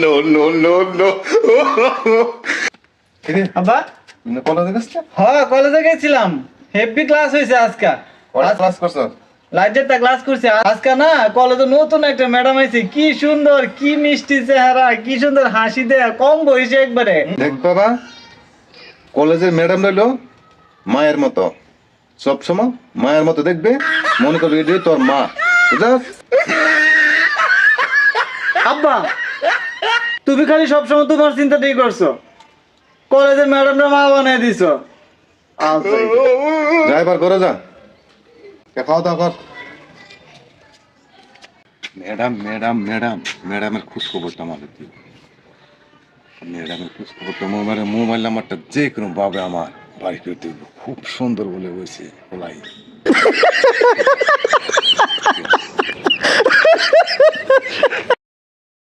No, no, no, no. আব্বা কলেজে গেছে হ্যাঁ কলেজে গেছিলাম হেভি ক্লাস হয়েছে আজকে ক্লাস করছো? লাইটেরটা ক্লাস করছে আজকে না কলেজে নতুন একটা ম্যাডাম আইছে কি সুন্দর কি মিষ্টি চেহারা কি সুন্দর হাসি দেয়া কম বয়সে একবারে দেখ বাবা, কলেজের ম্যাডাম রইলো মায়ের মতো, সব সময় মায়ের মতো দেখবে, মনে করবে এটাই তোর মা, বুঝাস? আব্বা তুমি খালি সবসময় তোমার চিন্তাটাই করছো কলেজের ম্যাডামরা মা বানিয়ে দিছো যা এবার করে যা, খাওয়া দাওয়া কর। ম্যাডাম ম্যাডাম ম্যাডাম ম্যাডামের খোঁজ খবরটা আমাদের দিও। ম্যাডামের খোঁজ খবরটা মোবাইল নাম্বারটা যে কোনো ভাবে আমার বাড়ি করে দিব। খুব সুন্দর বলে বলছে ওলাই।